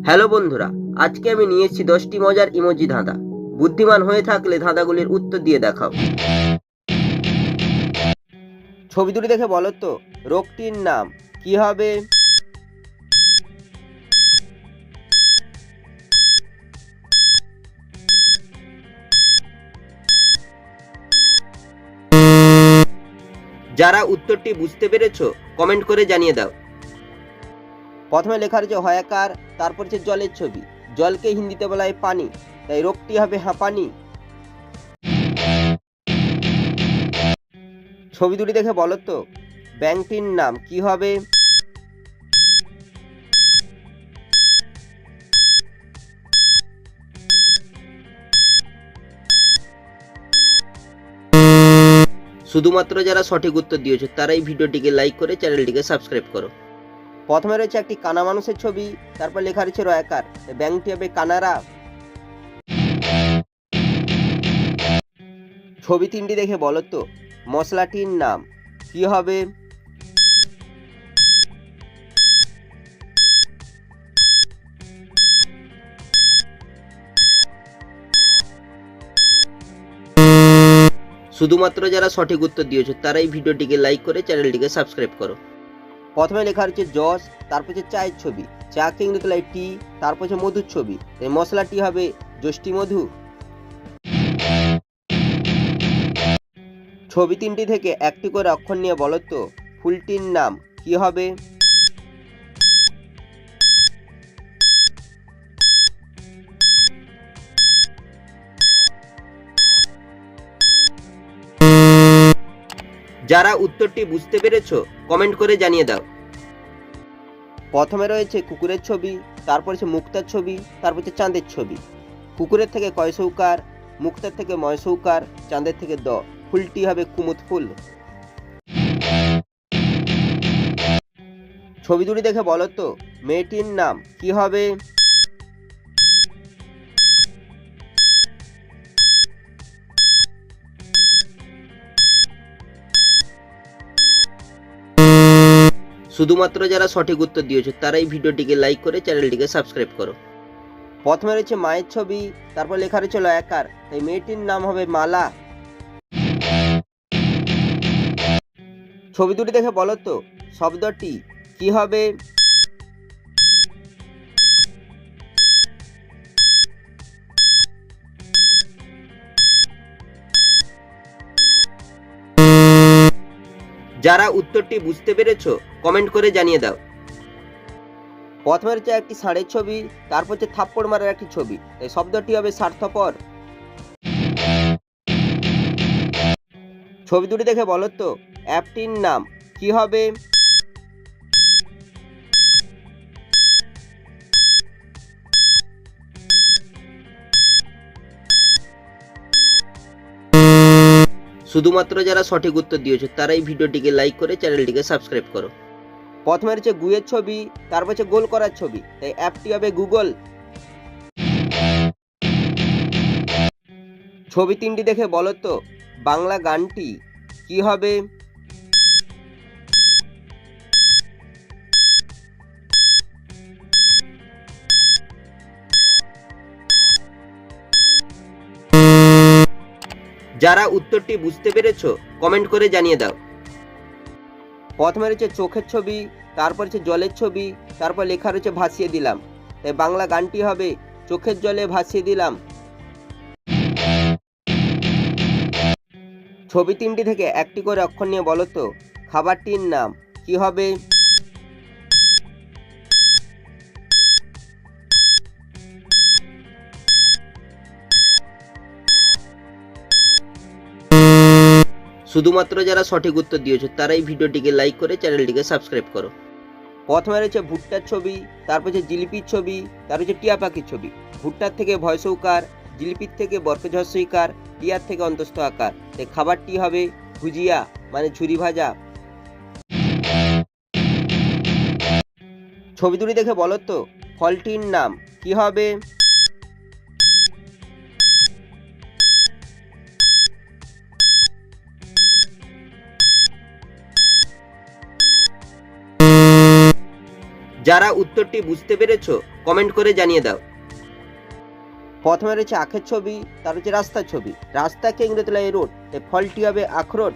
Hello বন্ধুরা, আজকে আমি নিয়ে এসেছি 10টি মজার ইমোজি ধাঁধা। বুদ্ধিমান হয়ে থাকলে ধাঁধাগুলির উত্তর দিয়ে দেখাও। ছবি দুটি দেখে বলো তো রোগটির নাম কি হবে? যারা উত্তরটি বুঝতে পেরেছো কমেন্ট করে জানিয়ে দাও। প্রথমে লেখা রয়েছে হয়াকার, তারপর হচ্ছে জলের ছবি। জলকে হিন্দিতে বলা হয় পানি, তাই রোগটি হবে হাঁপানি। ছবি দুটি দেখে বলো তো ব্যাংকটির নাম কি হবে? শুধুমাত্র যারা সঠিক উত্তর দিয়েছো তারাই ভিডিওটিকে লাইক করে চ্যানেলটিকে সাবস্ক্রাইব করো। প্রথমে রয়েছে একটি কানা মানুষের ছবি, তারপর লেখা রয়েছে রয়াকার, ব্যাংকটি হবে কানারা। ছবি তিনটি দেখে বলো তো মশলাটির নাম কি হবে? শুধুমাত্র যারা সঠিক উত্তর দিয়েছো তারাই ভিডিওটিকে লাইক করে চ্যানেলটিকে সাবস্ক্রাইব করো। প্রথমে লেখা রয়েছে জস, তারপর হচ্ছে চায়ের ছবি। চাকে ইংরেজিতে লেখা টি, তারপর হচ্ছে মধুর ছবি, তাই মশলাটি হবে যষ্টি মধু। ছবি তিনটি থেকে একটি করে অক্ষর নিয়ে বলো তো ফুলটির নাম কি হবে? যারা উত্তরটি বুঝতে পেরেছো কমেন্ট করে জানিয়ে দাও। প্রথমে রয়েছে কুকুরের ছবি, তারপর হচ্ছে মুক্তার ছবি, তারপর হচ্ছে চাঁদের ছবি। কুকুরের থেকে কয় সৌকার, মুক্তার থেকে ময় সৌকার, চাঁদের থেকে দ। ফুলটি হবে কুমুদ ফুল। ছবি দুটি দেখে বলো তো মেয়েটির নাম কি হবে? শুধুমাত্র যারা সঠিক উত্তর দিয়েছো তারাই ভিডিওটিকে লাইক করে চ্যানেলটিকে সাবস্ক্রাইব করো। প্রথমে রয়েছে মায়ের ছবি, তারপর লেখা রয়েছে লয়াকার, তাই মেয়েটির নাম হবে মালা। ছবি দুটি দেখে বলো তো শব্দটি কি হবে? যারা উত্তরটি বুঝতে পেরেছো কমেন্ট করে জানিয়ে দাও। প্রথমে রয়েছে একটি ষাঁড়ের ছবি, তারপর হচ্ছে থাপ্পড় মারার একটি ছবি, তাই শব্দটি হবে স্বার্থপর। ছবি দুটি দেখে বলো তো অ্যাপটির নাম কি হবে? শুধুমাত্র যারা সঠিক উত্তর দিয়েছো তারাই ভিডিওটিকে লাইক করে চ্যানেলটিকে সাবস্ক্রাইব করো। প্রথমে রয়েছে গুয়ের ছবি, তারপর হচ্ছে গোল করার ছবি, তাই অ্যাপটি হবে গুগল। ছবি তিনটি দেখে বলো তো বাংলা গানটি কি হবে? যারা উত্তরটি বুঝতে পেরেছো কমেন্ট করে জানিয়ে দাও। প্রথমে রয়েছে চোখের ছবি, তারপর হচ্ছে জলের ছবি, তারপর লেখা রয়েছে ভাসিয়ে দিলাম, তাই বাংলা গানটি হবে চোখের জলে ভাসিয়ে দিলাম। ছবি তিনটি থেকে একটি করে অক্ষর নিয়ে বলো তো খাবারটির নাম কি হবে? শুধুমাত্র যারা সঠিক উত্তর দিয়েছো তারাই ভিডিওটিকে লাইক করে চ্যানেলটিকে সাবস্ক্রাইব করো। প্রথমে রয়েছে ভুট্টার ছবি, তারপর হচ্ছে জিলিপির ছবি, তারপর হচ্ছে টিয়া পাখির ছবি। ভুট্টার থেকে ভয়সৌকার, জিলিপির থেকে বর্গঝস্যইকার, টিয়ার থেকে অন্তস্থ আকার, তাই খাবারটি হবে ভুজিয়া মানে ঝুরি ভাজা। ছবি দুটি দেখে বলো তো ফলটির নাম কি হবে? যারা উত্তরটি বুঝতে পেরেছো কমেন্ট করে জানিয়ে দাও। প্রথমে রয়েছে আখের ছবি, তার হচ্ছে রাস্তার ছবি। রাস্তাকে ইংরেজিতে বলা হয় রোড, এর ফলটি হবে আখরোট।